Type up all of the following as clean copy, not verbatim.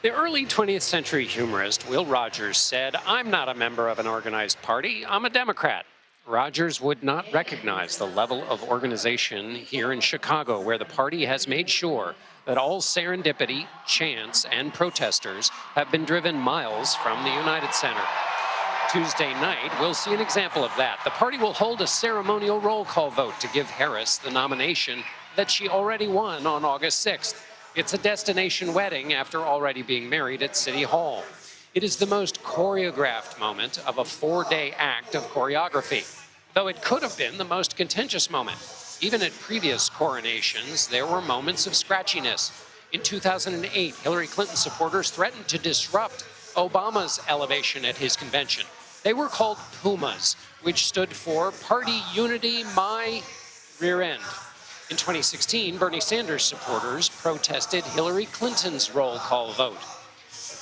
The early 20th century humorist Will Rogers said, "I'm not a member of an organized party, I'm a Democrat." Rogers would not recognize the level of organization here in Chicago, where the party has made sure that all serendipity, chance, and protesters have been driven miles from the United Center. Tuesday night, we'll see an example of that. The party will hold a ceremonial roll call vote to give Harris the nomination that she already won on August 6th. It's a destination wedding after already being married at City Hall. It is the most choreographed moment of a 4-day act of choreography, though it could have been the most contentious moment. Even at previous coronations, there were moments of scratchiness. In 2008, Hillary Clinton supporters threatened to disrupt Obama's elevation at his convention. They were called Pumas, which stood for Party Unity My Rear End. In 2016, Bernie Sanders supporters protested Hillary Clinton's roll call vote.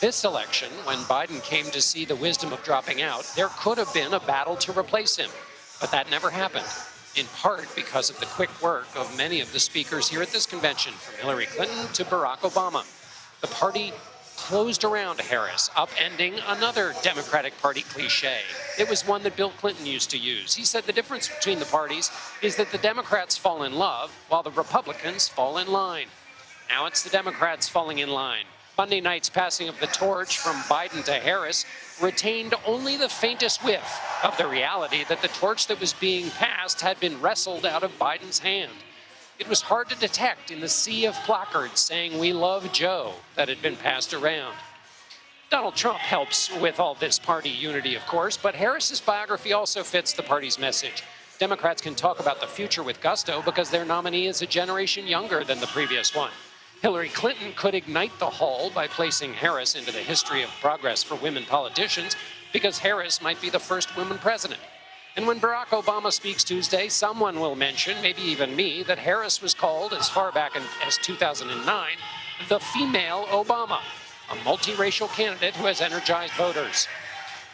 This election, when Biden came to see the wisdom of dropping out, there could have been a battle to replace him. But that never happened, in part because of the quick work of many of the speakers here at this convention, from Hillary Clinton to Barack Obama. The party closed around Harris, upending another Democratic Party cliche. It was one that Bill Clinton used to use. He said the difference between the parties is that the Democrats fall in love while the Republicans fall in line. Now it's the Democrats falling in line. Monday night's passing of the torch from Biden to Harris retained only the faintest whiff of the reality that the torch that was being passed had been wrestled out of Biden's hand. It was hard to detect in the sea of placards saying "We love Joe" that had been passed around. Donald Trump helps with all this party unity, of course, but Harris's biography also fits the party's message. Democrats can talk about the future with gusto because their nominee is a generation younger than the previous one. Hillary Clinton could ignite the hall by placing Harris into the history of progress for women politicians because Harris might be the first woman president. And when Barack Obama speaks Tuesday, someone will mention, maybe even me, that Harris was called, as far back as 2009, the female Obama, a multiracial candidate who has energized voters.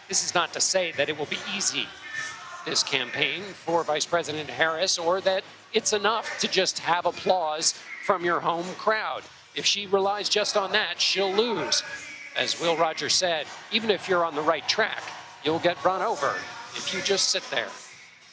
This is not to say that it will be easy, this campaign for Vice President Harris, or that it's enough to just have applause from your home crowd. If she relies just on that, she'll lose. As Will Rogers said, even if you're on the right track, you'll get run over if you just sit there.